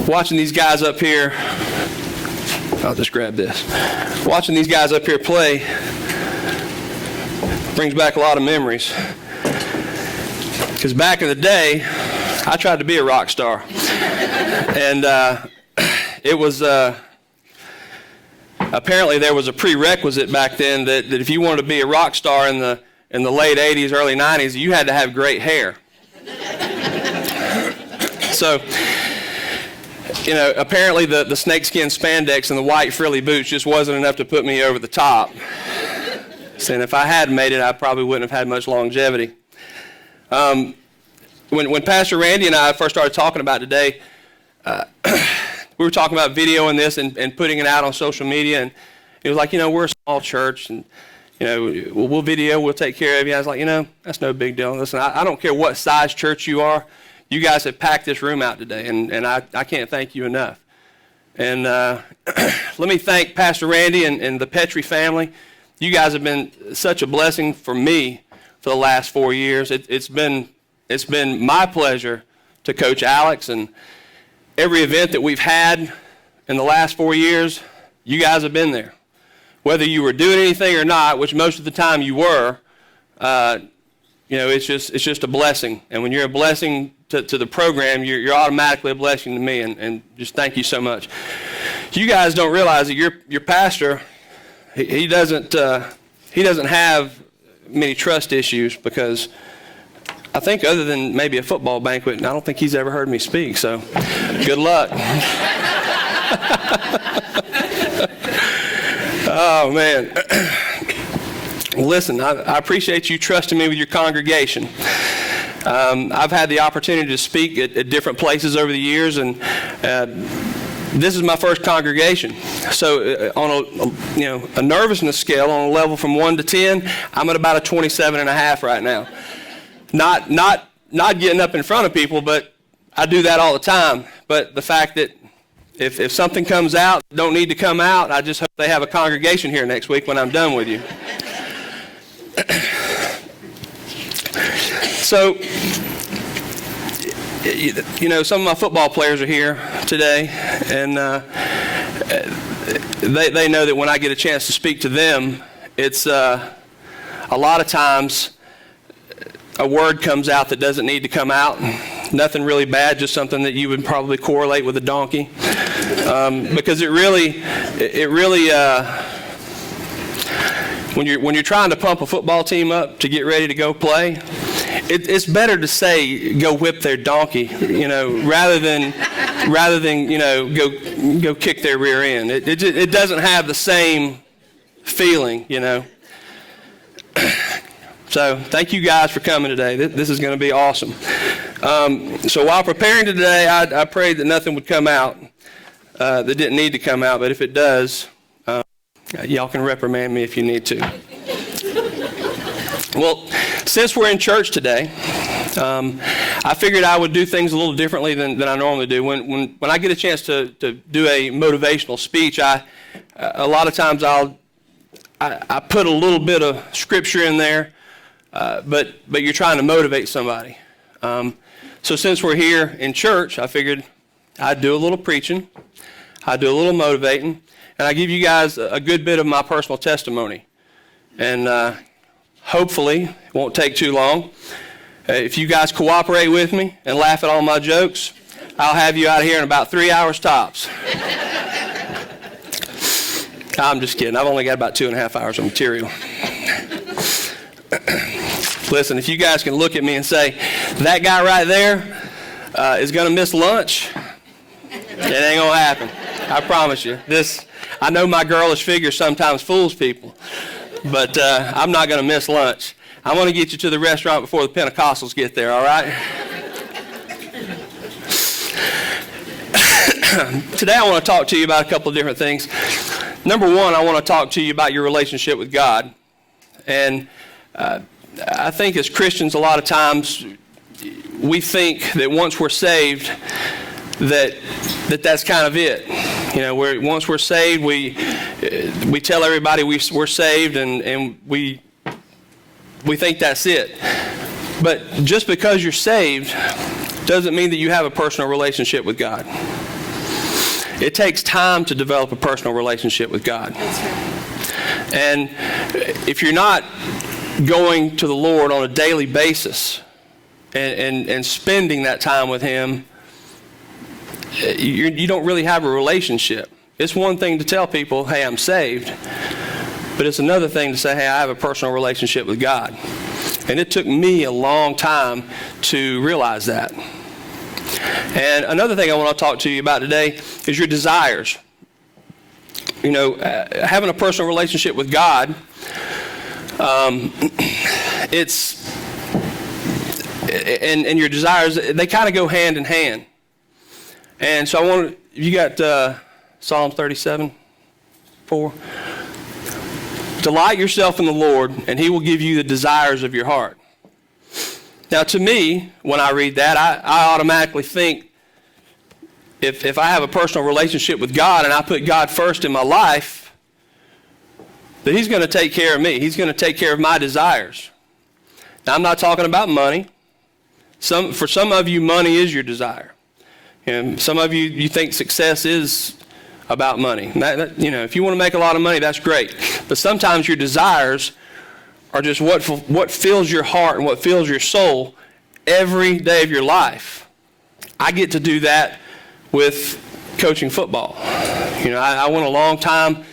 watching these guys up here, I'll just grab this. Watching these guys up here play brings back a lot of memories. Because back in the day, I tried to be a rock star. And it was, apparently there was a prerequisite back then that if you wanted to be a rock star in the late 80s, early 90s, you had to have great hair. So, apparently the snakeskin spandex and the white frilly boots just wasn't enough to put me over the top. And if I had made it, I probably wouldn't have had much longevity. When Pastor Randy and I first started talking about today, we were talking about videoing this and putting it out on social media, and he was like, we're a small church, and we'll video, we'll take care of you. I was like, that's no big deal. Listen, I don't care what size church you are. You guys have packed this room out today, and I can't thank you enough. And let me thank Pastor Randy and the Petrie family. You guys have been such a blessing for me for the last 4 years. It's been my pleasure to coach Alex, and every event that we've had in the last 4 years, you guys have been there. Whether you were doing anything or not, which most of the time you were, it's just a blessing. And when you're a blessing to the program, you're automatically a blessing to me. And just thank you so much. You guys don't realize that your pastor, he doesn't have many trust issues, because I think other than maybe a football banquet, I don't think he's ever heard me speak. So good luck. Oh, man. Listen, I appreciate you trusting me with your congregation. I've had the opportunity to speak at different places over the years, and this is my first congregation. So on a nervousness scale, on a level from 1 to 10, I'm at about a 27.5 right now. Not getting up in front of people, but I do that all the time. But the fact that if something comes out, don't need to come out, I just hope they have a congregation here next week when I'm done with you. So, some of my football players are here today, and they know that when I get a chance to speak to them, it's a lot of times a word comes out that doesn't need to come out. Nothing really bad, just something that you would probably correlate with a donkey, because it really, when you're trying to pump a football team up to get ready to go play, it's better to say go whip their donkey, rather than go kick their rear end. It doesn't have the same feeling, So thank you guys for coming today. This is going to be awesome. So while preparing today, I prayed that nothing would come out that didn't need to come out. But if it does, y'all can reprimand me if you need to. Well, since we're in church today, I figured I would do things a little differently than I normally do. When I get a chance to do a motivational speech, a lot of times I put a little bit of scripture in there. But you're trying to motivate somebody. So since we're here in church, I figured I'd do a little preaching, I'd do a little motivating, and I give you guys a good bit of my personal testimony. And hopefully, it won't take too long. If you guys cooperate with me and laugh at all my jokes, I'll have you out of here in about 3 hours tops. I'm just kidding. I've only got about 2.5 hours of material. Listen, if you guys can look at me and say, that guy right there is going to miss lunch, it ain't going to happen. I promise you. I know my girlish figure sometimes fools people, but I'm not going to miss lunch. I'm going to get you to the restaurant before the Pentecostals get there, all right? Today I want to talk to you about a couple of different things. Number one, I want to talk to you about your relationship with God. And I think as Christians, a lot of times we think that once we're saved, that's kind of it. Once we're saved, we tell everybody we're saved, and we think that's it. But just because you're saved doesn't mean that you have a personal relationship with God. it takes time to develop a personal relationship with God. That's right. And if you're not going to the Lord on a daily basis and spending that time with Him, you don't really have a relationship. It's one thing to tell people, hey, I'm saved. But it's another thing to say, hey, I have a personal relationship with God. And it took me a long time to realize that. And another thing I want to talk to you about today is your desires. You know, having a personal relationship with God, and your desires, they kind of go hand in hand. And so I want to, you got Psalm 37:4. Delight yourself in the Lord, and He will give you the desires of your heart. Now, to me, when I read that, I automatically think, if I have a personal relationship with God and I put God first in my life, that He's going to take care of me. He's going to take care of my desires. Now, I'm not talking about money. For some of you, money is your desire. And some of you think success is about money. You know, if you want to make a lot of money, that's great. But sometimes your desires are just what fills your heart and what fills your soul every day of your life. I get to do that with coaching football. You know, I went a long time,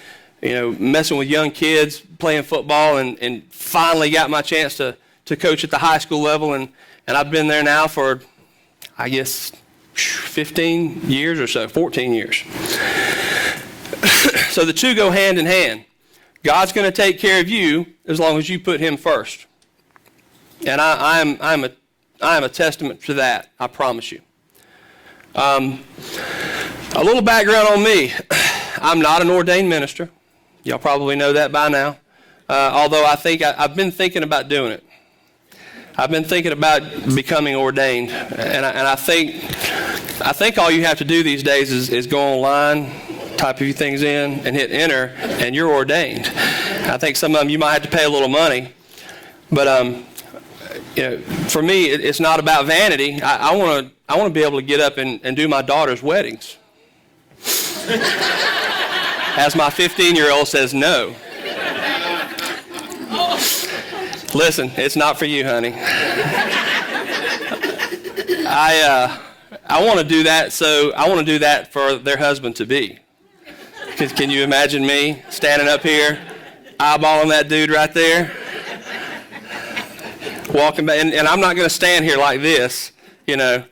you know, messing with young kids, playing football, and finally got my chance to coach at the high school level. And I've been there now for, I guess, 15 years or so, 14 years. So the two go hand in hand. God's going to take care of you as long as you put Him first. And I'm a testament to that, I promise you. A little background on me. I'm not an ordained minister. Y'all probably know that by now. Although I've been thinking about doing it. I've been thinking about becoming ordained. And I think all you have to do these days is go online, type a few things in, and hit enter, and you're ordained. I think some of them you might have to pay a little money. But you know, for me, it's not about vanity. I want to be able to get up and do my daughter's weddings. As my 15-year-old says no. Listen, it's not for you, honey. I want to do that, so I want to do that for their husband to be. Can you imagine me standing up here, eyeballing that dude right there? Walking back, and I'm not going to stand here like this, you know.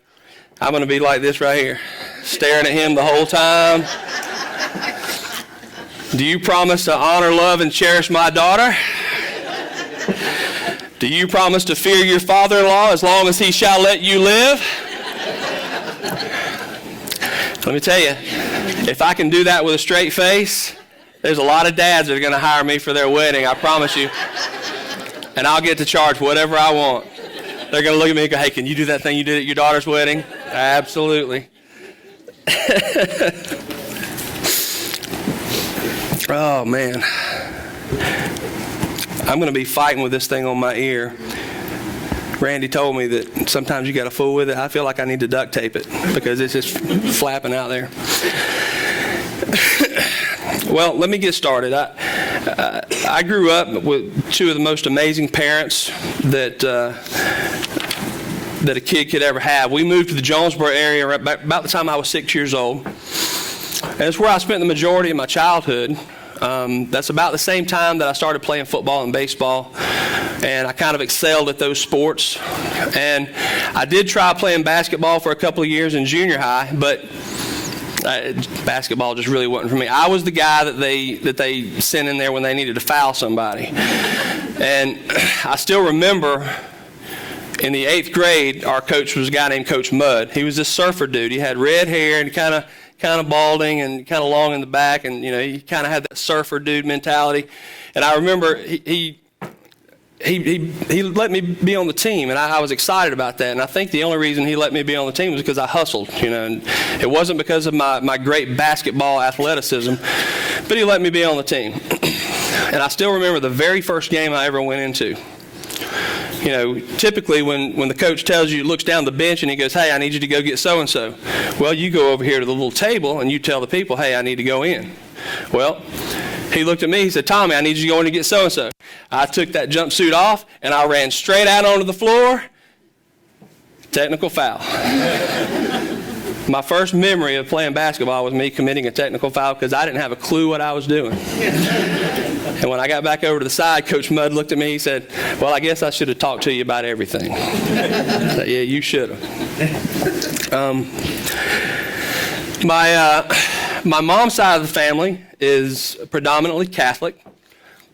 I'm going to be like this right here, staring at him the whole time. Do you promise to honor, love, and cherish my daughter? Do you promise to fear your father-in-law as long as he shall let you live? Let me tell you, if I can do that with a straight face, there's a lot of dads that are going to hire me for their wedding, I promise you. And I'll get to charge whatever I want. They're going to look at me and go, hey, can you do that thing you did at your daughter's wedding? Absolutely. Oh, man. I'm going to be fighting with this thing on my ear. Randy told me that sometimes you got to fool with it. I feel like I need to duct tape it because it's just flapping out there. Well, let me get started. I grew up with two of the most amazing parents that a kid could ever have. We moved to the Jonesboro area about the time I was 6 years old. And it's where I spent the majority of my childhood. That's about the same time that I started playing football and baseball, and I kind of excelled at those sports. And I did try playing basketball for a couple of years in junior high, but basketball just really wasn't for me. I was the guy that they sent in there when they needed to foul somebody. And I still remember in the 8th grade, our coach was a guy named Coach Mudd. He was this surfer dude. He had red hair and kind of balding and kind of long in the back, and you know, he kind of had that surfer dude mentality. And I remember he let me be on the team, and I was excited about that. And I think the only reason he let me be on the team was because I hustled, you know. And it wasn't because of my great basketball athleticism, but he let me be on the team. And I still remember the very first game I ever went into. typically when the coach tells you, looks down the bench and he goes, hey, I need you to go get so-and-so. Well, you go over here to the little table and you tell the people, hey, I need to go in. Well, he looked at me, he said, Tommy, I need you to go in and get so-and-so. I took that jumpsuit off and I ran straight out onto the floor. Technical foul. My first memory of playing basketball was me committing a technical foul because I didn't have a clue what I was doing. And when I got back over to the side, Coach Mudd looked at me, he said, well, I guess I should have talked to you about everything. I said, yeah, you should have. My mom's side of the family is predominantly Catholic.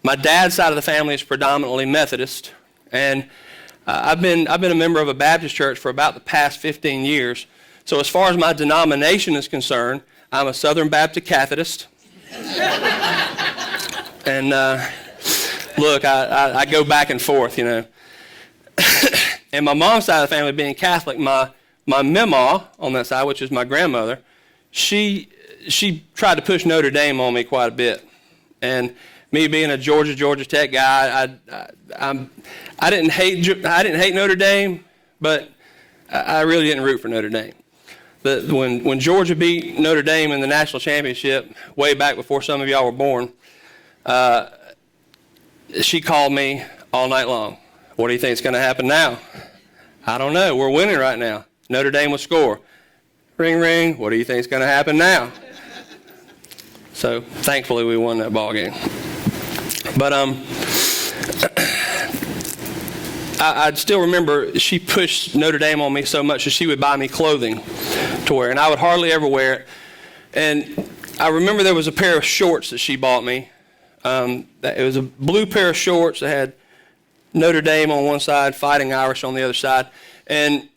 My dad's side of the family is predominantly Methodist. And I've been a member of a Baptist church for about the past 15 years. So as far as my denomination is concerned, I'm a Southern Baptist Cathodist. And look, I go back and forth, And my mom's side of the family being Catholic, my memaw on that side, which is my grandmother, she tried to push Notre Dame on me quite a bit. And me being a Georgia Tech guy, I didn't hate Notre Dame, but I really didn't root for Notre Dame. When Georgia beat Notre Dame in the national championship, way back before some of y'all were born, she called me all night long. What do you think is going to happen now? I don't know. We're winning right now. Notre Dame will score. Ring, ring. What do you think is going to happen now? So thankfully we won that ball game. But I still remember she pushed Notre Dame on me so much that she would buy me clothing to wear, and I would hardly ever wear it. And I remember there was a pair of shorts that she bought me. It was a blue pair of shorts that had Notre Dame on one side, Fighting Irish on the other side. And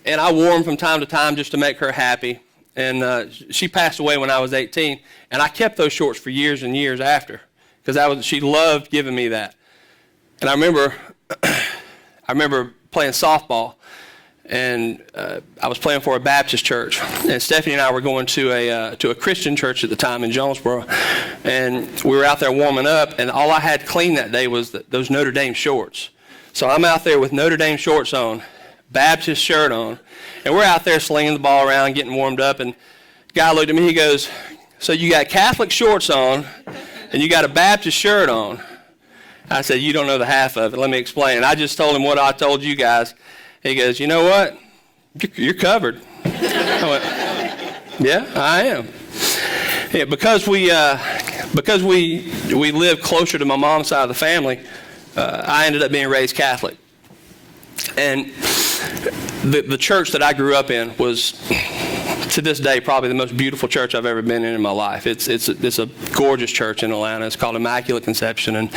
I wore them from time to time just to make her happy. And she passed away when I was 18, and I kept those shorts for years and years after, because she loved giving me that. And I remember playing softball, and I was playing for a Baptist church, and Stephanie and I were going to a Christian church at the time in Jonesboro, and we were out there warming up, and all I had clean that day was those Notre Dame shorts. So I'm out there with Notre Dame shorts on, Baptist shirt on, and we're out there slinging the ball around, getting warmed up, and the guy looked at me, he goes, so you got Catholic shorts on, and you got a Baptist shirt on. I said, you don't know the half of it. Let me explain. And I just told him what I told you guys. He goes, you know what? You're covered. I went, yeah, I am. Yeah, because we live closer to my mom's side of the family, I ended up being raised Catholic. And the church that I grew up in was, to this day, probably the most beautiful church I've ever been in my life. It's a gorgeous church in Atlanta. It's called Immaculate Conception. And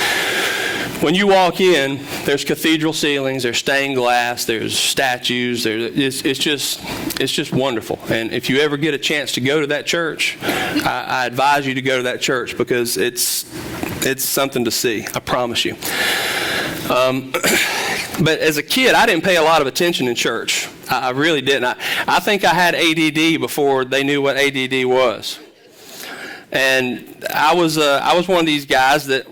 when you walk in, there's cathedral ceilings, there's stained glass, there's statues. It's just wonderful. And if you ever get a chance to go to that church, I advise you to go to that church, because it's something to see. I promise you. But as a kid, I didn't pay a lot of attention in church. I really didn't. I think I had ADD before they knew what ADD was. And I was one of these guys that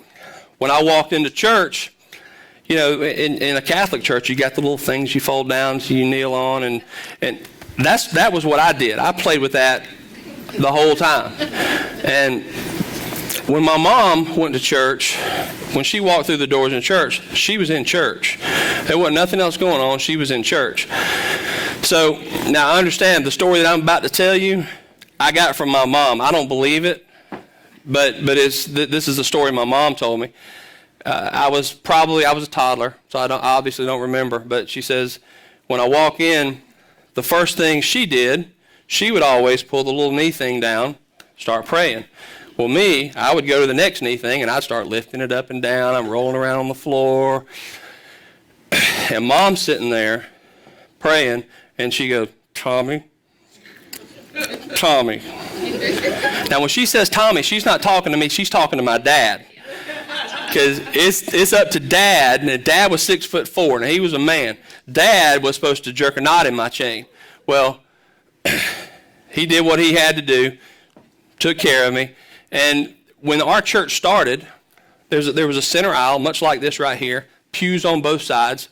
when I walked into church, in a Catholic church, you got the little things you fold down, so you kneel on, and that was what I did. I played with that the whole time. And when my mom went to church, when she walked through the doors in church, she was in church. There wasn't nothing else going on. She was in church. So now I understand the story that I'm about to tell you, I got it from my mom. I don't believe it, but this is the story my mom told me. I was a toddler, so I obviously don't remember. But she says, when I walk in, the first thing she did, she would always pull the little knee thing down, start praying. Well, I would go to the next knee thing, and I'd start lifting it up and down. I'm rolling around on the floor. And Mom's sitting there praying, and she goes, Tommy. Now, when she says Tommy, she's not talking to me. She's talking to my dad. Because it's up to Dad, and Dad was 6'4", and he was a man. Dad was supposed to jerk a knot in my chain. Well, he did what he had to do, took care of me. And when our church started, there was a center aisle, much like this right here, pews on both sides.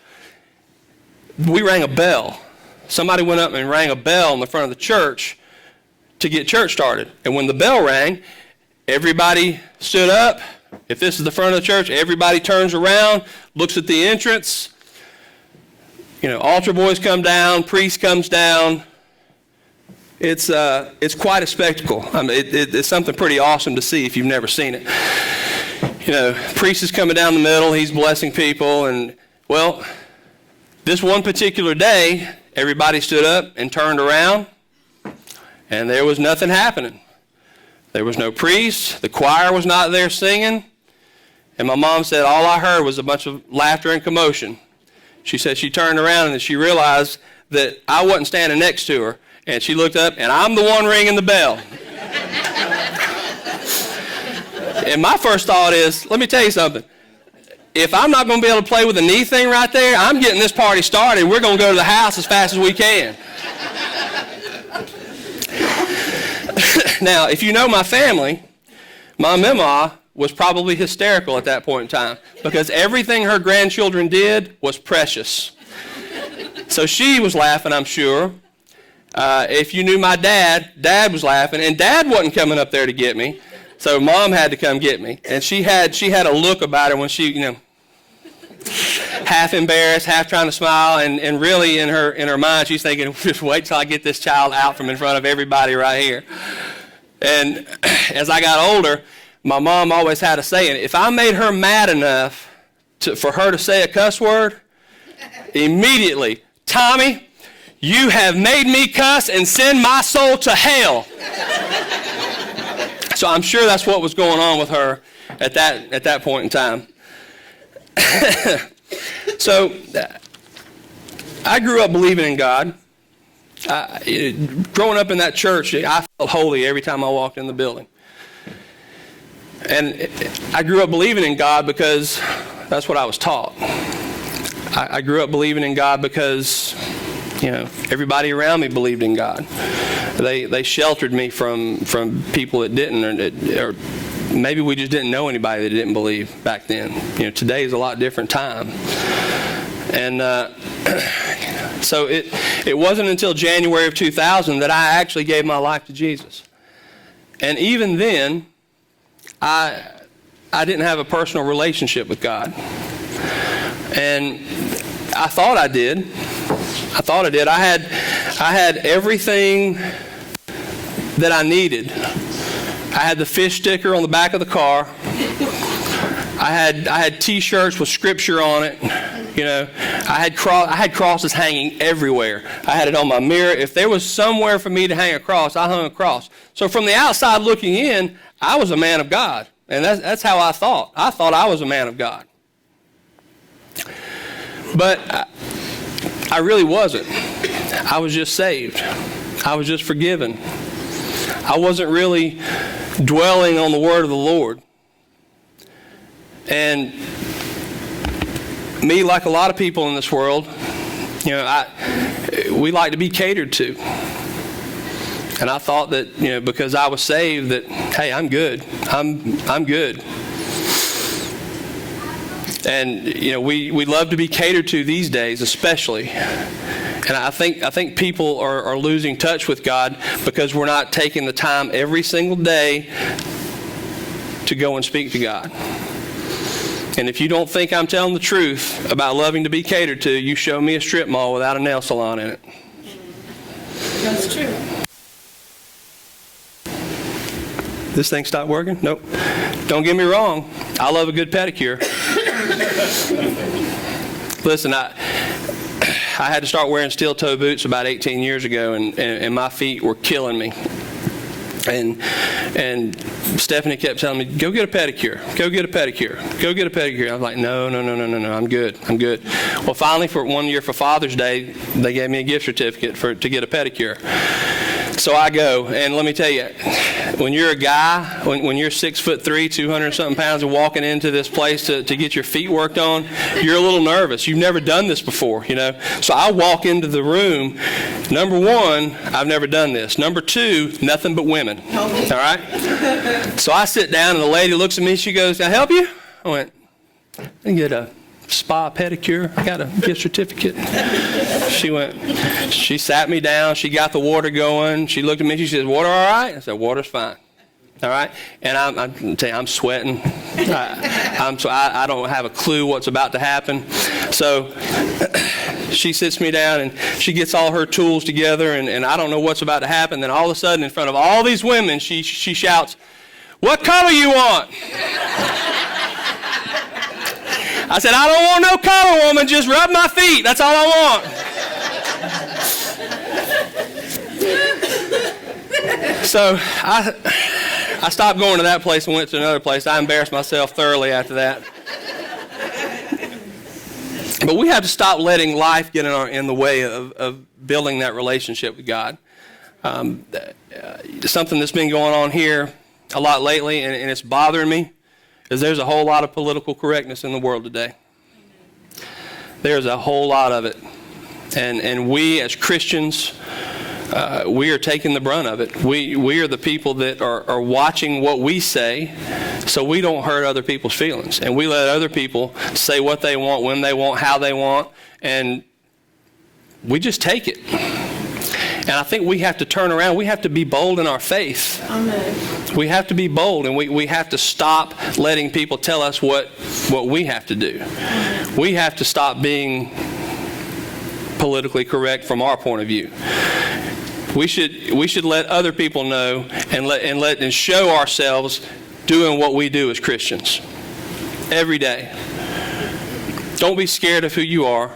we rang a bell. Somebody went up and rang a bell in the front of the church to get church started. And when the bell rang, everybody stood up. If this is the front of the church, everybody turns around, looks at the entrance. Altar boys come down, priest comes down. It's quite a spectacle. I mean, it's something pretty awesome to see if you've never seen it. Priest is coming down the middle, he's blessing people, and well, this one particular day, everybody stood up and turned around, and there was nothing happening. There was no priest, the choir was not there singing, and my mom said all I heard was a bunch of laughter and commotion. She said she turned around and she realized that I wasn't standing next to her, and she looked up, and I'm the one ringing the bell. And my first thought is, let me tell you something. If I'm not going to be able to play with the knee thing right there, I'm getting this party started. We're going to go to the house as fast as we can. Now, if you know my family, my mama was probably hysterical at that point in time because everything her grandchildren did was precious. So she was laughing, I'm sure. If you knew my dad, Dad was laughing, and Dad wasn't coming up there to get me. So Mom had to come get me. And she had a look about her when she, half embarrassed, half trying to smile, and really in her mind she's thinking, just wait till I get this child out from in front of everybody right here. And as I got older, my mom always had a saying, if I made her mad enough for her to say a cuss word, immediately, Tommy, you have made me cuss and send my soul to hell. So I'm sure that's what was going on with her at that point in time. So I grew up believing in God. Growing up in that church, I felt holy every time I walked in the building. And I grew up believing in God because that's what I was taught. I grew up believing in God because, everybody around me believed in God. They sheltered me from people that didn't, or maybe we just didn't know anybody that didn't believe back then. Today is a lot different time. And so it wasn't until January of 2000 that I actually gave my life to Jesus. And even then, I didn't have a personal relationship with God. And I thought I did. I had everything that I needed. I had the fish sticker on the back of the car. I had T-shirts with scripture on it. I had crosses hanging everywhere. I had it on my mirror. If there was somewhere for me to hang a cross, I hung a cross. So from the outside looking in, I was a man of God. And that's how I thought. I thought I was a man of God. But I really wasn't. I was just saved. I was just forgiven. I wasn't really dwelling on the word of the Lord. And me, like a lot of people in this world, we like to be catered to. And I thought that, because I was saved, that, hey, I'm good. I'm good. And, we love to be catered to these days, especially. And I think people are losing touch with God because we're not taking the time every single day to go and speak to God. And if you don't think I'm telling the truth about loving to be catered to, you show me a strip mall without a nail salon in it. That's true. This thing stopped working? Nope. Don't get me wrong. I love a good pedicure. Listen, I had to start wearing steel-toe boots about 18 years ago, and my feet were killing me. And Stephanie kept telling me, go get a pedicure, go get a pedicure, go get a pedicure. I was like, no, I'm good. Well, finally, for one year for Father's Day, they gave me a gift certificate to get a pedicure. So I go, and let me tell you, when you're a guy, when you're 6'3", 200-something pounds, and walking into this place to get your feet worked on, you're a little nervous. You've never done this before, So I walk into the room. Number one, I've never done this. Number two, nothing but women. All right? So I sit down, and the lady looks at me. She goes, "Can I help you?" I went, "Let me get a spa pedicure. I got a gift certificate. She sat me down. She got the water going. She looked at me. She said, water all right? I said, water's fine. All right? And I'm sweating. I don't have a clue what's about to happen. So she sits me down and she gets all her tools together, and I don't know what's about to happen. Then all of a sudden, in front of all these women, she shouts, "What color you want?" I said, "I don't want no color, woman. Just rub my feet. That's all I want." So I stopped going to that place and went to another place. I embarrassed myself thoroughly after that. But we have to stop letting life get in the way of building that relationship with God. Something that's been going on here a lot lately, and it's bothering me, is there's a whole lot of political correctness in the world today. There's a whole lot of it. And we as Christians, we are taking the brunt of it. We are the people that are watching what we say so we don't hurt other people's feelings. And we let other people say what they want, when they want, how they want, and we just take it. And I think we have to turn around. We have to be bold in our faith. Amen. We have to be bold, and we have to stop letting people tell us what we have to do. We have to stop being politically correct from our point of view. We should let other people know and show ourselves doing what we do as Christians every day. Don't be scared of who you are.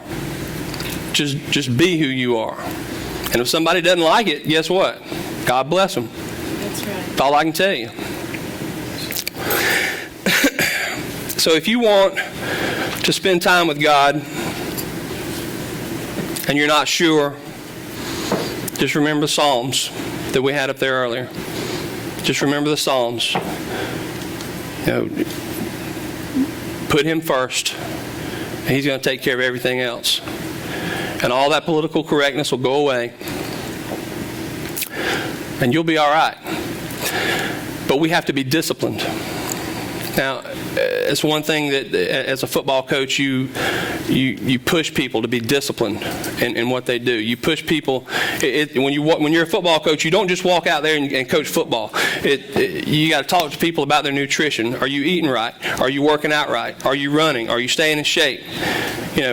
Just be who you are. And if somebody doesn't like it, guess what? God bless them. That's right. That's all I can tell you. So if you want to spend time with God and you're not sure, just remember the Psalms that we had up there earlier. Just remember the Psalms. Put Him first, and He's going to take care of everything else. And all that political correctness will go away, and you'll be all right. But we have to be disciplined. Now, it's one thing that as a football coach, you push people to be disciplined in what they do. You push people. When you're a football coach, you don't just walk out there and coach football. You got to talk to people about their nutrition. Are you eating right? Are you working out right? Are you running? Are you staying in shape?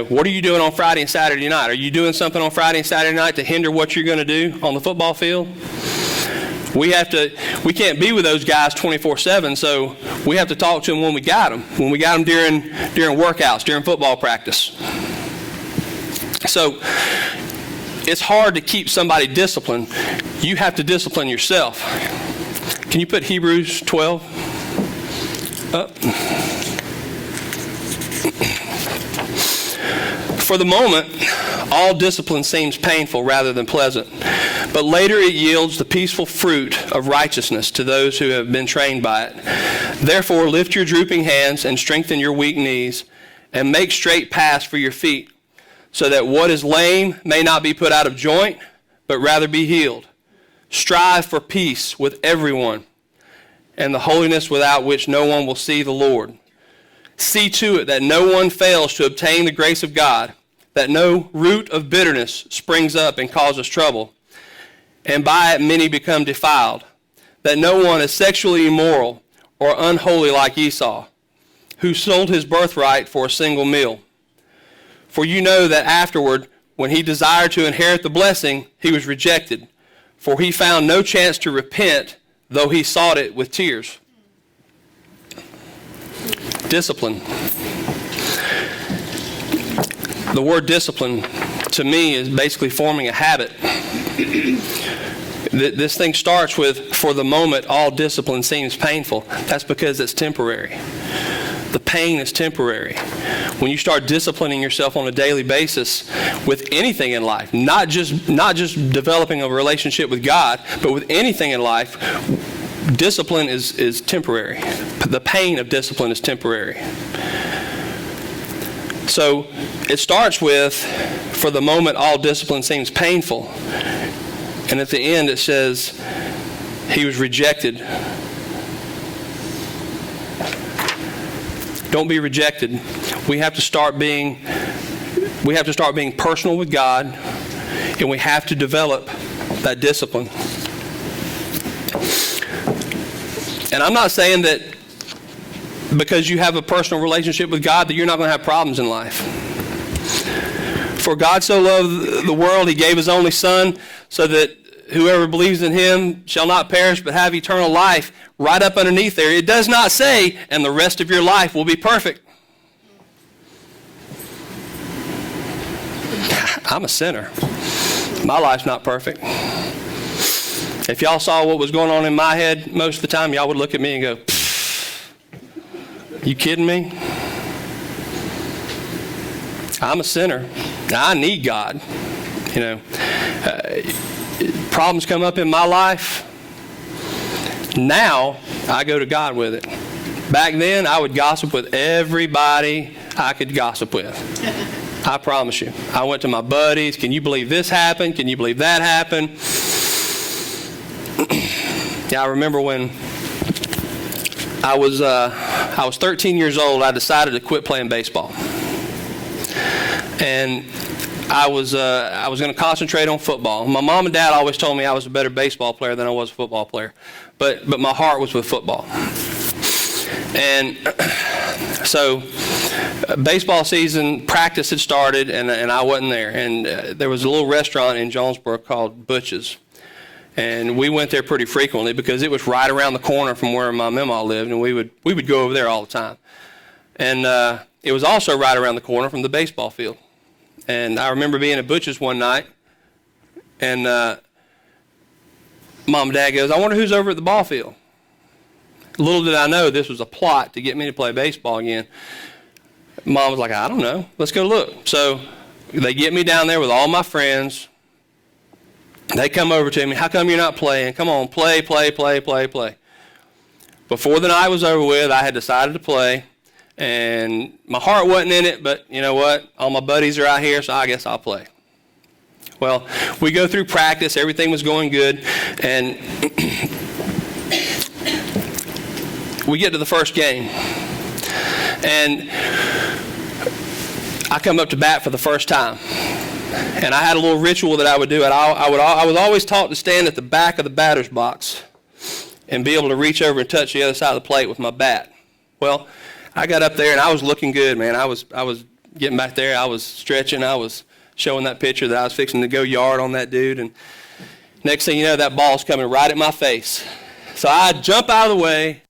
What are you doing on Friday and Saturday night? Are you doing something on Friday and Saturday night to hinder what you're going to do on the football field? We can't be with those guys 24/7, so we have to talk to them when we got them. When we got them during workouts, during football practice. So it's hard to keep somebody disciplined. You have to discipline yourself. Can you put Hebrews 12 up? For the moment, all discipline seems painful rather than pleasant, but later it yields the peaceful fruit of righteousness to those who have been trained by it. Therefore, lift your drooping hands and strengthen your weak knees, and make straight paths for your feet, so that what is lame may not be put out of joint, but rather be healed. Strive for peace with everyone, and the holiness without which no one will see the Lord. See to it that no one fails to obtain the grace of God, that no root of bitterness springs up and causes trouble, and by it many become defiled, that no one is sexually immoral or unholy like Esau, who sold his birthright for a single meal. For you know that afterward, when he desired to inherit the blessing, he was rejected, for he found no chance to repent, though he sought it with tears. Discipline. The word discipline, to me, is basically forming a habit. This thing starts with, for the moment, all discipline seems painful. That's because it's temporary. The pain is temporary. When you start disciplining yourself on a daily basis with anything in life, not just developing a relationship with God, but with anything in life, discipline is temporary. The pain of discipline is temporary. So it starts with, for the moment, all discipline seems painful. And at the end it says, he was rejected. Don't be rejected. we have to start being personal with God, and we have to develop that discipline. And I'm not saying that because you have a personal relationship with God that you're not going to have problems in life. For God so loved the world, he gave his only Son, so that whoever believes in him shall not perish but have eternal life. Right up underneath there, it does not say, and the rest of your life will be perfect. I'm a sinner. My life's not perfect. If y'all saw what was going on in my head most of the time, y'all would look at me and go, you kidding me? I'm a sinner. I need God. You know, problems come up in my life. Now, I go to God with it. Back then, I would gossip with everybody I could gossip with. I promise you. I went to my buddies. Can you believe this happened? Can you believe that happened? Yeah, I remember when I was 13 years old, I decided to quit playing baseball. And I was going to concentrate on football. My mom and dad always told me I was a better baseball player than I was a football player. But my heart was with football. And so baseball season, practice had started, and I wasn't there. And there was a little restaurant in Jonesboro called Butch's. And we went there pretty frequently because it was right around the corner from where my mama lived, and we would go over there all the time. And it was also right around the corner from the baseball field. And I remember being at Butch's one night, and Mom and Dad goes, I wonder who's over at the ball field. Little did I know this was a plot to get me to play baseball again. Mom was like, I don't know. Let's go look. So they get me down there with all my friends. They come over to me. How come you're not playing? Come on, play. Before the night was over with, I had decided to play. And my heart wasn't in it, but you know what? All my buddies are out here, so I guess I'll play. Well, we go through practice. Everything was going good. And we get to the first game. And I come up to bat for the first time. And I had a little ritual that I would do. I was always taught to stand at the back of the batter's box and be able to reach over and touch the other side of the plate with my bat. Well, I got up there and I was looking good, man. I was getting back there. I was stretching. I was showing that picture that I was fixing to go yard on that dude. And next thing you know, that ball's coming right at my face. So I jump out of the way,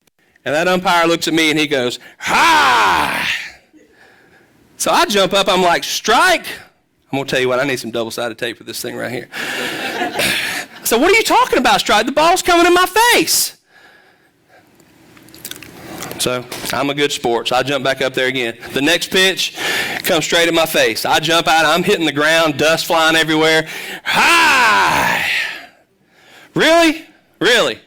and that umpire looks at me and he goes, "Ha!" So I jump up. I'm like, "Strike." I'm going to tell you what, I need some double-sided tape for this thing right here. So what are you talking about, Strike? The ball's coming in my face. So I'm a good sport, so I jump back up there again. The next pitch comes straight at my face. I jump out, I'm hitting the ground, dust flying everywhere. Hi! Really? Really?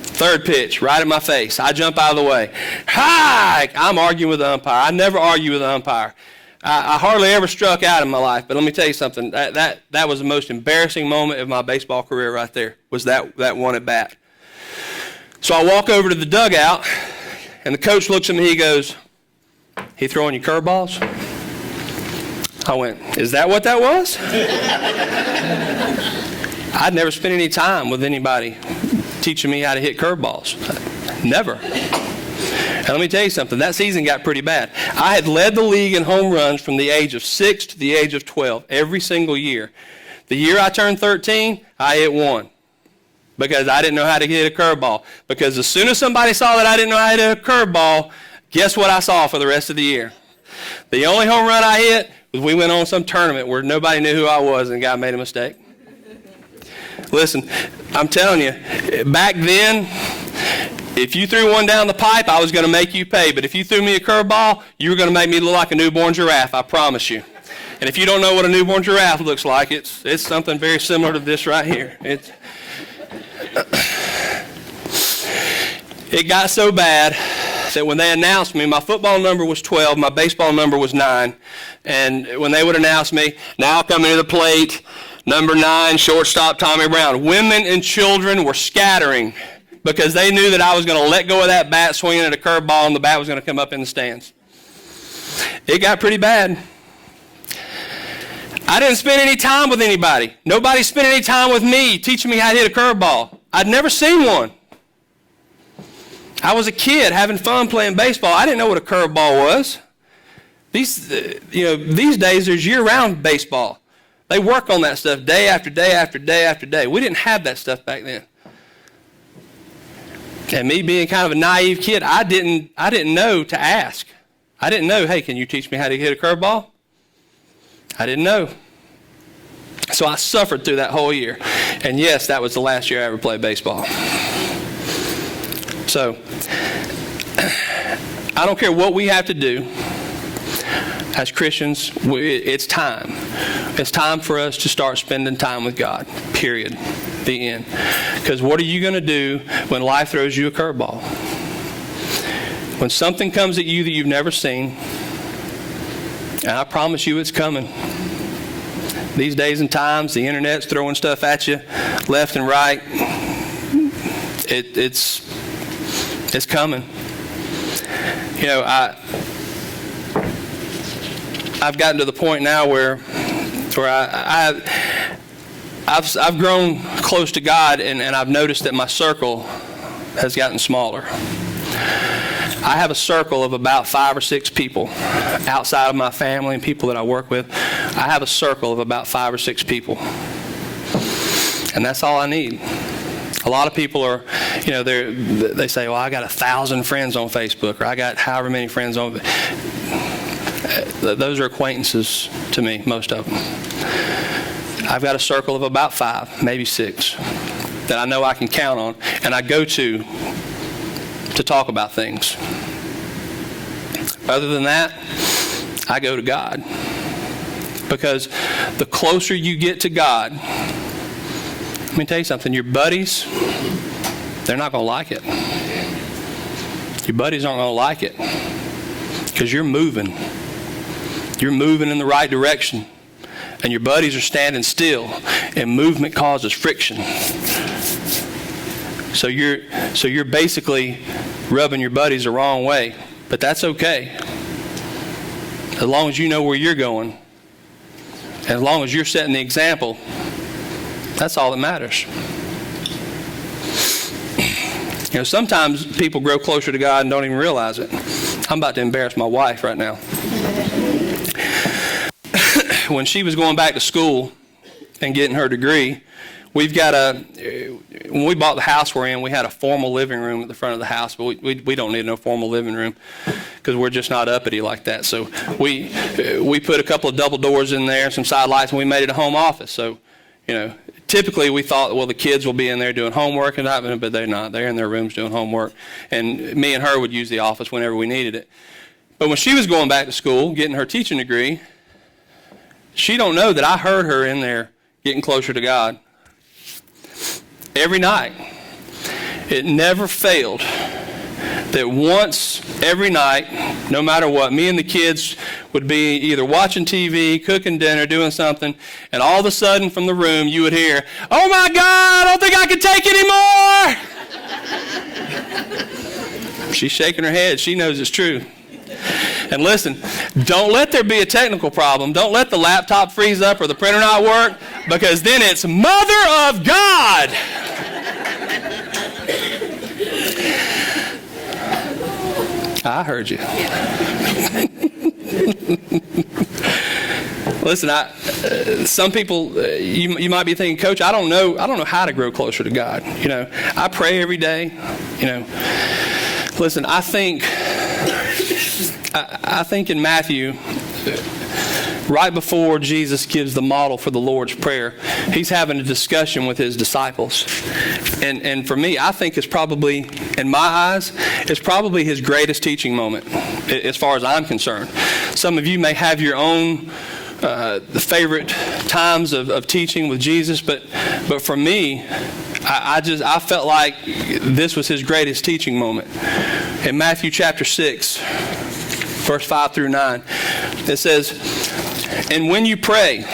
Third pitch, right at my face. I jump out of the way. Hi! I'm arguing with the umpire. I never argue with the umpire. I hardly ever struck out in my life, but let me tell you something. That was the most embarrassing moment of my baseball career right there, was that one at bat. So I walk over to the dugout, and the coach looks at me, he goes, "He throwing you curveballs?" I went, "Is that what that was?" I'd never spent any time with anybody teaching me how to hit curveballs. Never. And let me tell you something, that season got pretty bad. I had led the league in home runs from the age of 6 to the age of 12 every single year. The year I turned 13, I hit one because I didn't know how to hit a curveball. Because as soon as somebody saw that I didn't know how to hit a curveball, guess what I saw for the rest of the year? The only home run I hit was we went on some tournament where nobody knew who I was and the guy made a mistake. Listen, I'm telling you, back then, if you threw one down the pipe, I was going to make you pay. But if you threw me a curveball, you were going to make me look like a newborn giraffe, I promise you. And if you don't know what a newborn giraffe looks like, it's something very similar to this right here. It got so bad that when they announced me, my football number was 12, my baseball number was 9. And when they would announce me, now coming to the plate, number 9, shortstop Tommy Brown, women and children were scattering because they knew that I was going to let go of that bat, swinging at a curveball, and the bat was going to come up in the stands. It got pretty bad. I didn't spend any time with anybody. Nobody spent any time with me teaching me how to hit a curveball. I'd never seen one. I was a kid having fun playing baseball. I didn't know what a curveball was. These days there's year-round baseball. They work on that stuff day after day after day after day. We didn't have that stuff back then. And me being kind of a naive kid, I didn't know to ask. I didn't know, hey, can you teach me how to hit a curveball? I didn't know. So I suffered through that whole year. And yes, that was the last year I ever played baseball. So I don't care what we have to do as Christians, it's time. It's time for us to start spending time with God, period. The end. Because what are you going to do when life throws you a curveball? When something comes at you that you've never seen, and I promise you it's coming. These days and times, the internet's throwing stuff at you left and right. It's coming. You know, I've gotten to the point now where I've grown close to God, and I've noticed that my circle has gotten smaller. I have a circle of about 5 or 6 people outside of my family and people that I work with. I have a circle of about 5 or 6 people. And that's all I need. A lot of people are, they say, well, I got 1,000 friends on Facebook, or I got however many friends on. Those are acquaintances to me, most of them. I've got a circle of about 5, maybe 6, that I know I can count on, and I go to talk about things. Other than that, I go to God. Because the closer you get to God, let me tell you something, your buddies, they're not going to like it. Your buddies aren't going to like it. Because you're moving. You're moving in the right direction. And your buddies are standing still. And movement causes friction. So you're basically rubbing your buddies the wrong way. But that's okay. As long as you know where you're going. As long as you're setting the example. That's all that matters. Sometimes people grow closer to God and don't even realize it. I'm about to embarrass my wife right now. When she was going back to school and getting her degree, when we bought the house we're in, we had a formal living room at the front of the house, but we don't need no formal living room because we're just not uppity like that. So we put a couple of double doors in there, some side lights, and we made it a home office. So, typically we thought, well, the kids will be in there doing homework, but they're not. They're in their rooms doing homework. And me and her would use the office whenever we needed it. But when she was going back to school, getting her teaching degree, she don't know that I heard her in there getting closer to God. Every night. It never failed that once every night, no matter what, me and the kids would be either watching TV, cooking dinner, doing something, and all of a sudden from the room you would hear, "Oh my God, I don't think I can take anymore!" She's shaking her head. She knows it's true. And listen, don't let there be a technical problem. Don't let the laptop freeze up or the printer not work, because then it's Mother of God. I heard you. Listen, some people, you might be thinking, Coach, I don't know how to grow closer to God. I pray every day. Listen, I think in Matthew, right before Jesus gives the model for the Lord's Prayer, he's having a discussion with his disciples. And for me, I think it's probably, in my eyes, it's probably his greatest teaching moment, as far as I'm concerned. Some of you may have your own favorite times of teaching with Jesus, but for me, I felt like this was his greatest teaching moment. In Matthew chapter 6, verse 5 through 9, it says, "And when you pray,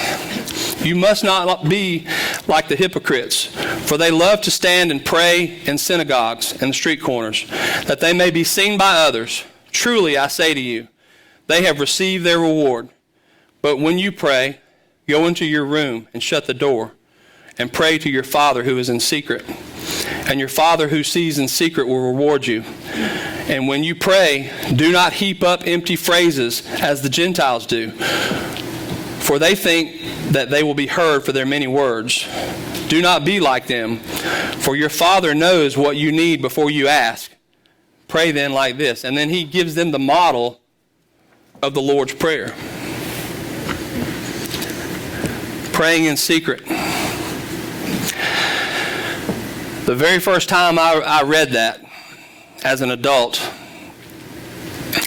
you must not be like the hypocrites, For they love to stand and pray in synagogues and the street corners, that they may be seen by others. Truly, I say to you, they have received their reward. But when you pray, go into your room and shut the door, and pray to your Father who is in secret. And your Father who sees in secret will reward you. And when you pray, do not heap up empty phrases as the Gentiles do, for they think that they will be heard for their many words. Do not be like them, for your Father knows what you need before you ask. Pray then like this. And then he gives them the model of the Lord's Prayer. Praying in secret. The very first time I read that as an adult,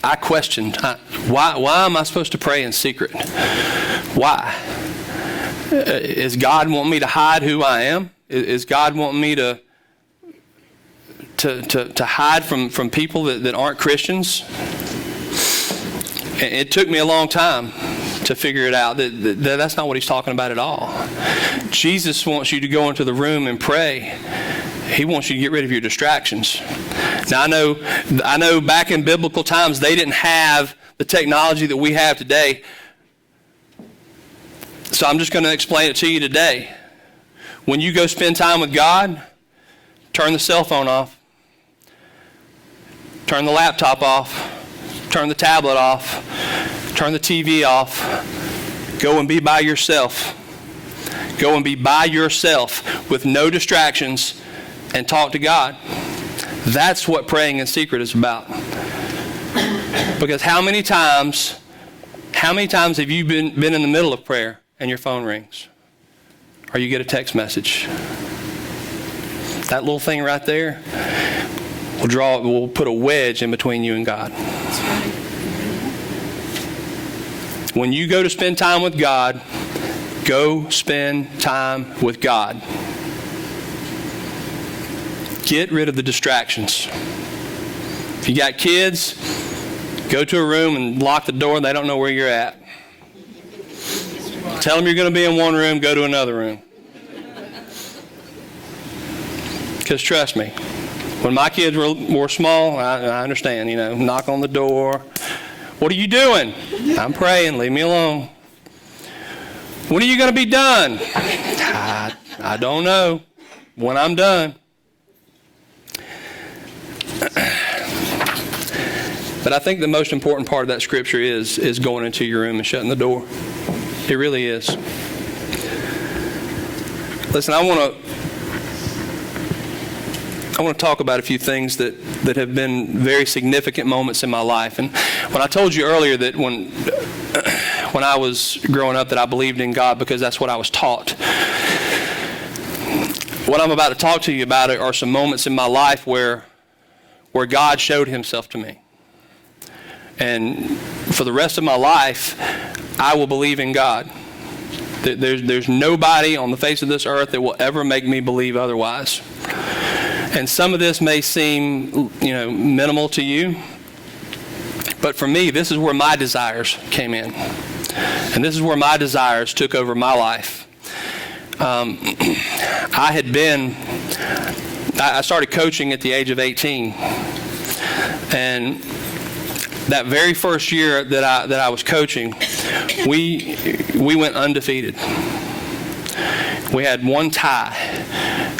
I questioned, why am I supposed to pray in secret? Why? Is God wanting me to hide who I am? Is God wanting me to hide from people that aren't Christians? It took me a long time to figure it out. That's not what he's talking about at all. Jesus wants you to go into the room and pray. He wants you to get rid of your distractions. Now, I know back in biblical times, they didn't have the technology that we have today. So I'm just going to explain it to you today. When you go spend time with God, turn the cell phone off. Turn the laptop off. Turn the tablet off. Turn the TV off. Go and be by yourself. Go and be by yourself with no distractions and talk to God. That's what praying in secret is about. Because how many times have you been in the middle of prayer and your phone rings? Or you get a text message? That little thing right there will put a wedge in between you and God. That's right. When you go to spend time with God, go spend time with God. Get rid of the distractions. If you got kids, go to a room and lock the door and they don't know where you're at. Tell them you're going to be in one room, go to another room. Because trust me, when my kids were small, I understand, knock on the door. What are you doing? I'm praying, leave me alone. When are you going to be done? I don't know. When I'm done. But I think the most important part of that scripture is going into your room and shutting the door. It really is. Listen, I want to talk about a few things that have been very significant moments in my life. And when I told you earlier that when I was growing up that I believed in God because that's what I was taught, what I'm about to talk to you about are some moments in my life where God showed himself to me. And for the rest of my life, I will believe in God. There's nobody on the face of this earth that will ever make me believe otherwise. And some of this may seem, minimal to you. But for me, this is where my desires came in. And this is where my desires took over my life. I started coaching at the age of 18. And that very first year that I was coaching, we went undefeated. We had one tie,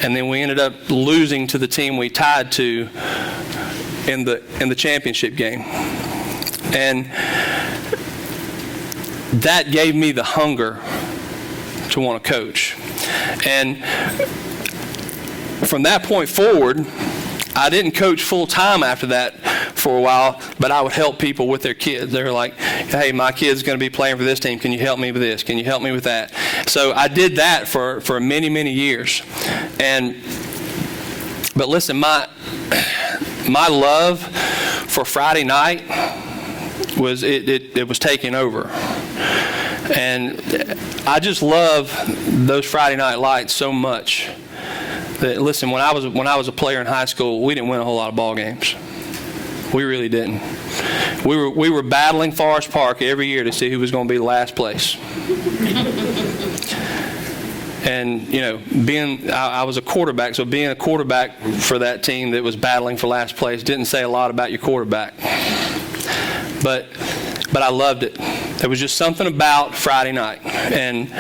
and then we ended up losing to the team we tied to in the championship game. And that gave me the hunger to want to coach. And from that point forward, I didn't coach full time after that for a while, but I would help people with their kids. They were like, hey, my kid's going to be playing for this team. Can you help me with this? Can you help me with that? So I did that for many, many years. But listen, my love for Friday night was taking over. And I just love those Friday night lights so much. That, listen, when I was a player in high school, we didn't win a whole lot of ball games. We really didn't. We were battling Forest Park every year to see who was going to be last place. And, I was a quarterback, so being a quarterback for that team that was battling for last place didn't say a lot about your quarterback. But I loved it. There was just something about Friday night. And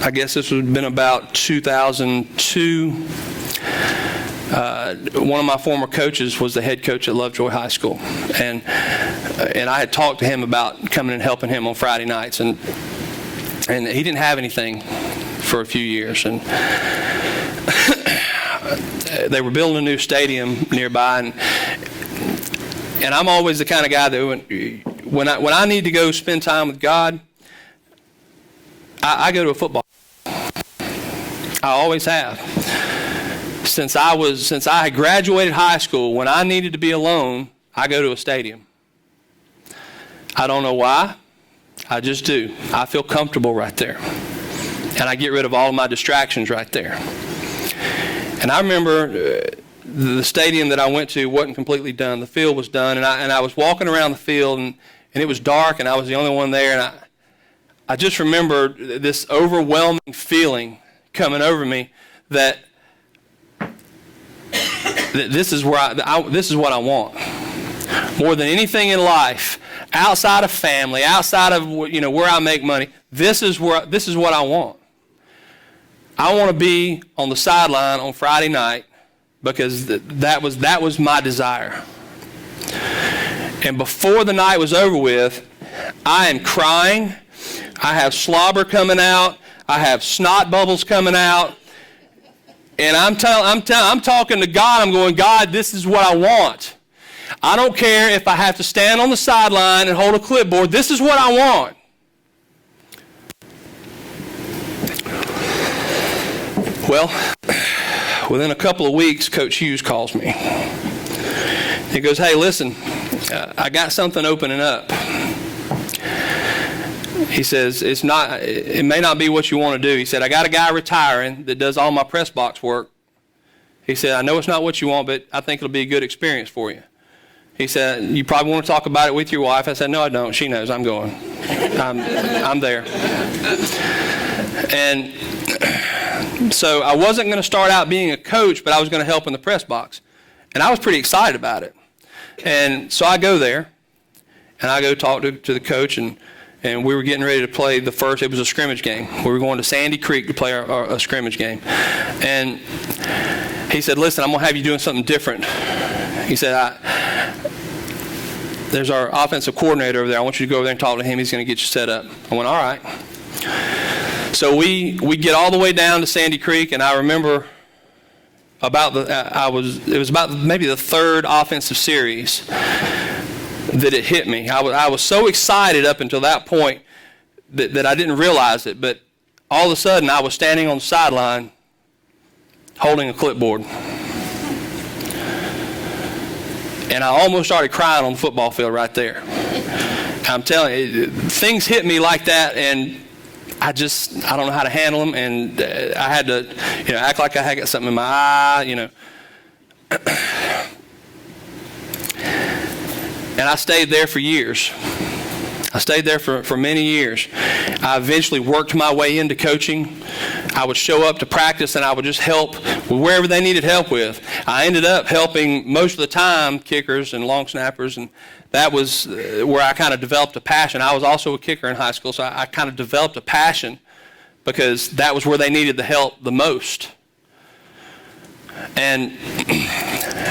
I guess this would have been about 2002. One of my former coaches was the head coach at Lovejoy High School. And I had talked to him about coming and helping him on Friday nights. And he didn't have anything for a few years. And they were building a new stadium nearby. And I'm always the kind of guy that when I need to go spend time with God, I go to a football. I always have. Since I had graduated high school, when I needed to be alone, I go to a stadium. I don't know why. I just do. I feel comfortable right there. And I get rid of all of my distractions right there. And I remember the stadium that I went to wasn't completely done. The field was done, and I was walking around the field, and it was dark, and I was the only one there. And I just remember this overwhelming feeling coming over me that this is where this is what I want. More than anything in life, outside of family, outside of where I make money, this is what I want. I want to be on the sideline on Friday night because that was my desire. And before the night was over with, I am crying. I have slobber coming out. I have snot bubbles coming out. And I'm talking to God. I'm going, God, this is what I want. I don't care if I have to stand on the sideline and hold a clipboard. This is what I want. Well, within a couple of weeks, Coach Hughes calls me. He goes, hey, listen, I got something opening up. He says, it may not be what you want to do. He said, I got a guy retiring that does all my press box work. He said, I know it's not what you want, but I think it'll be a good experience for you. He said, you probably want to talk about it with your wife. I said, no, I don't. She knows. I'm going. I'm there. And so I wasn't going to start out being a coach, but I was going to help in the press box. And I was pretty excited about it. And so I go there, and I go talk to the coach, and we were getting ready to play it was a scrimmage game. We were going to Sandy Creek to play a scrimmage game. And he said, listen, I'm going to have you doing something different. He said, there's our offensive coordinator over there. I want you to go over there and talk to him. He's going to get you set up. I went, all right. So we get all the way down to Sandy Creek, and I remember it was about maybe the third offensive series that it hit me. I was so excited up until that point that I didn't realize it, but all of a sudden I was standing on the sideline holding a clipboard. And I almost started crying on the football field right there. I'm telling you, things hit me like that, and I don't know how to handle them, and I had to, act like I had got something in my eye, And I stayed there for years. I stayed there for many years. I eventually worked my way into coaching. I would show up to practice and I would just help wherever they needed help with. I ended up helping most of the time kickers and long snappers, and that was where I kind of developed a passion. I was also a kicker in high school, so I kind of developed a passion because that was where they needed the help the most. And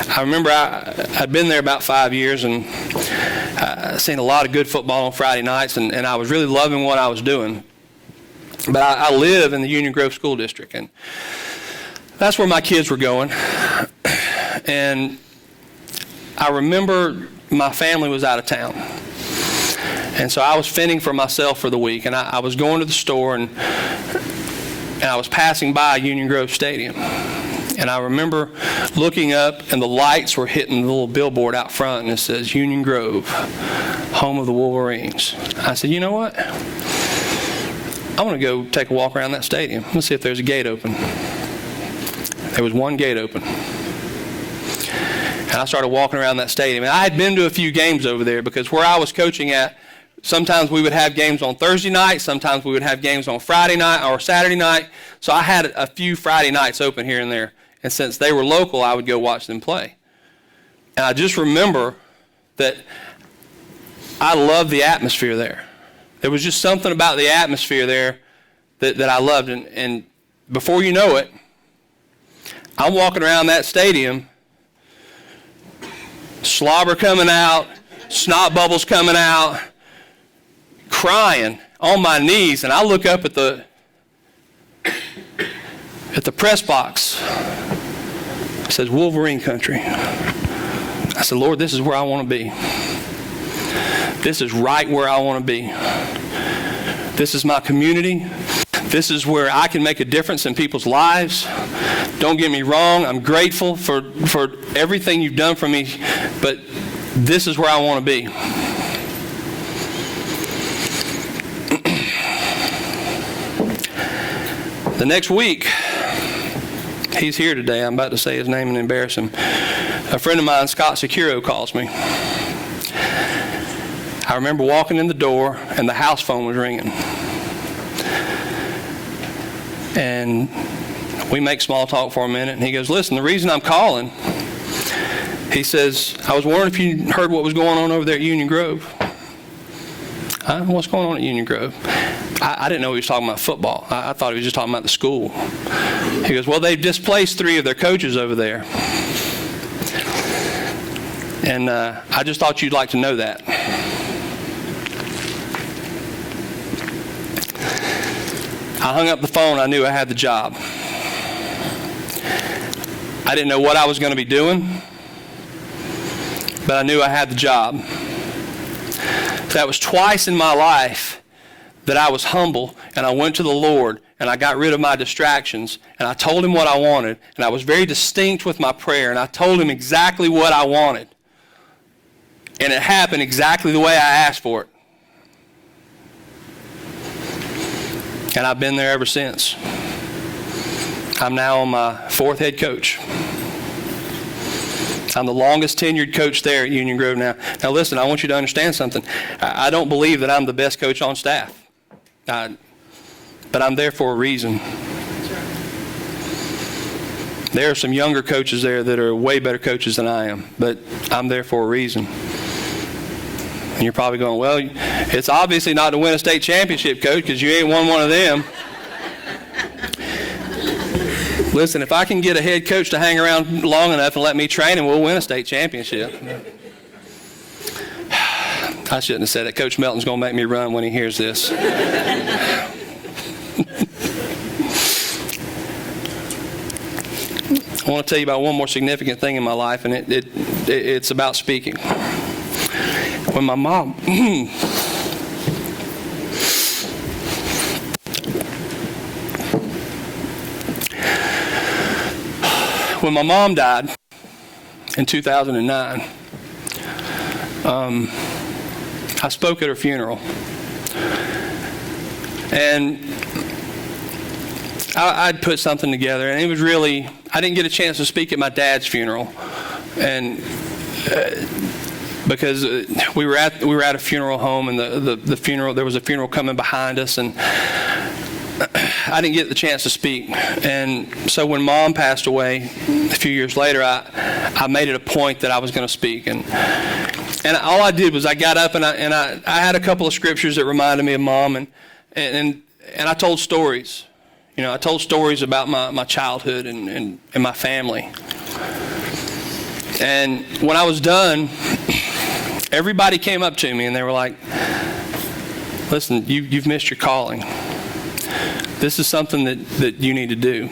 I remember I'd been there about 5 years, and I seen a lot of good football on Friday nights, and I was really loving what I was doing. But I live in the Union Grove School District, and that's where my kids were going. And I remember my family was out of town. And so I was fending for myself for the week, and I was going to the store, and I was passing by Union Grove Stadium. And I remember looking up, and the lights were hitting the little billboard out front, and it says, Union Grove, home of the Wolverines. I said, you know what? I want to go take a walk around that stadium. Let's see if there's a gate open. There was one gate open. And I started walking around that stadium. And I had been to a few games over there because where I was coaching at, sometimes we would have games on Thursday night. Sometimes we would have games on Friday night or Saturday night. So I had a few Friday nights open here and there. And since they were local, I would go watch them play. And I just remember that I loved the atmosphere there. There was just something about the atmosphere there that I loved. And before you know it, I'm walking around that stadium, slobber coming out, snot bubbles coming out, crying on my knees, and I look up at the press box. It says Wolverine Country. I said, Lord, this is where I want to be. This is right where I want to be. This is my community. This is where I can make a difference in people's lives. Don't get me wrong, I'm grateful for everything you've done for me, but this is where I want to be. The next week, he's here today. I'm about to say his name and embarrass him. A friend of mine, Scott Securo, calls me. I remember walking in the door and the house phone was ringing. And we make small talk for a minute, and he goes, listen, the reason I'm calling, he says, I was wondering if you heard what was going on over there at Union Grove. What's going on at Union Grove? I didn't know he was talking about football. I thought he was just talking about the school. He goes, well, they've displaced 3 of their coaches over there. And I just thought you'd like to know that. I hung up the phone. I knew I had the job. I didn't know what I was going to be doing, but I knew I had the job. That was twice in my life that I was humble, and I went to the Lord, and I got rid of my distractions, and I told him what I wanted, and I was very distinct with my prayer, and I told him exactly what I wanted. And it happened exactly the way I asked for it. And I've been there ever since. I'm now on my 4th head coach. I'm the longest tenured coach there at Union Grove now. Now listen, I want you to understand something. I don't believe that I'm the best coach on staff. But I'm there for a reason. There are some younger coaches there that are way better coaches than I am, but I'm there for a reason. And you're probably going, well, it's obviously not to win a state championship, coach, because you ain't won one of them. Listen, if I can get a head coach to hang around long enough and let me train him, we'll win a state championship. I shouldn't have said it. Coach Melton's going to make me run when he hears this. I want to tell you about one more significant thing in my life, and it's about speaking. When my mom... When my mom died in 2009, I spoke at her funeral. And I'd put something together, and it was really, I didn't get a chance to speak at my dad's funeral. And because we were at a funeral home, and the funeral, there was a funeral coming behind us, and I didn't get the chance to speak. And so when Mom passed away a few years later, I made it a point that I was going to speak. And all I did was I got up and I had a couple of scriptures that reminded me of Mom, and I told stories. You know, I told stories about my childhood and my family. And when I was done, everybody came up to me and they were like, listen, you've missed your calling. This is something that you need to do.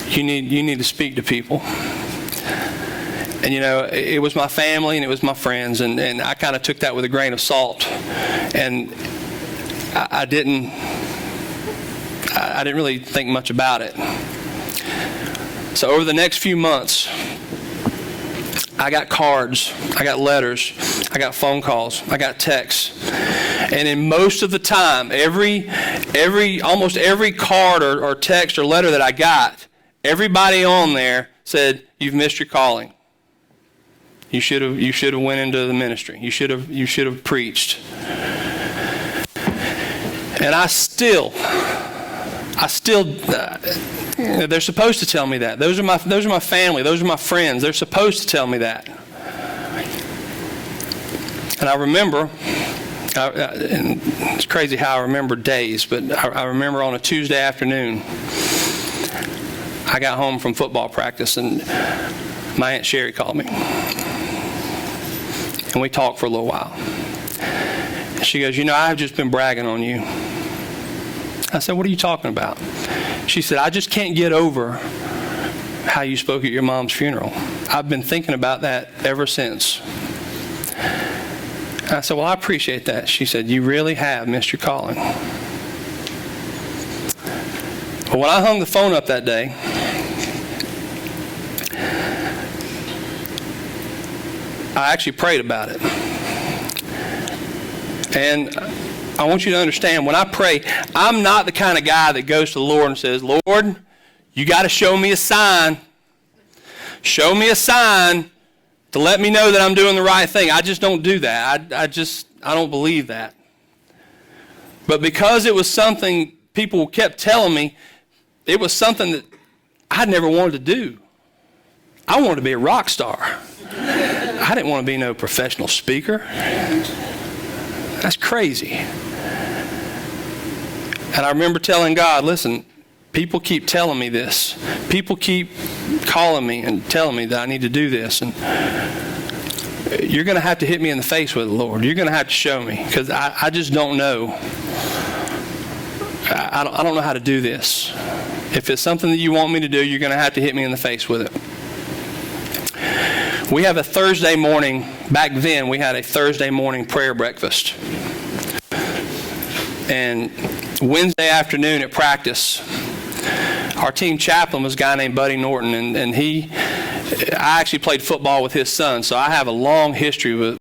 You need to speak to people. And you know, it was my family and it was my friends, and I kind of took that with a grain of salt. And I didn't really think much about it. So over the next few months, I got cards, I got letters, I got phone calls, I got texts. And in most of the time, almost every card or text or letter that I got, everybody on there said, you've missed your calling. You should have went into the ministry. You should have preached. And I still, they're supposed to tell me that. Those are my family. Those are my friends. They're supposed to tell me that. And I remember, and it's crazy how I remember days, but I remember on a Tuesday afternoon, I got home from football practice, and my Aunt Sherry called me. And we talked for a little while. And she goes, I've just been bragging on you. I said, what are you talking about? She said, I just can't get over how you spoke at your mom's funeral. I've been thinking about that ever since. I said, well, I appreciate that. She said, you really have missed your calling. But when I hung the phone up that day, I actually prayed about it. And I want you to understand, when I pray, I'm not the kind of guy that goes to the Lord and says, Lord, you got to show me a sign. Show me a sign to let me know that I'm doing the right thing. I just don't do that. I don't believe that. But because it was something people kept telling me, it was something that I never wanted to do. I wanted to be a rock star. I didn't want to be no professional speaker. That's crazy. And I remember telling God, listen, people keep telling me this. People keep calling me and telling me that I need to do this. And you're going to have to hit me in the face with it, Lord. You're going to have to show me, because I just don't know. I don't know how to do this. If it's something that you want me to do, you're going to have to hit me in the face with it. We have a Thursday morning, back then we had a Thursday morning prayer breakfast. And Wednesday afternoon at practice, our team chaplain was a guy named Buddy Norton, and I actually played football with his son, so I have a long history with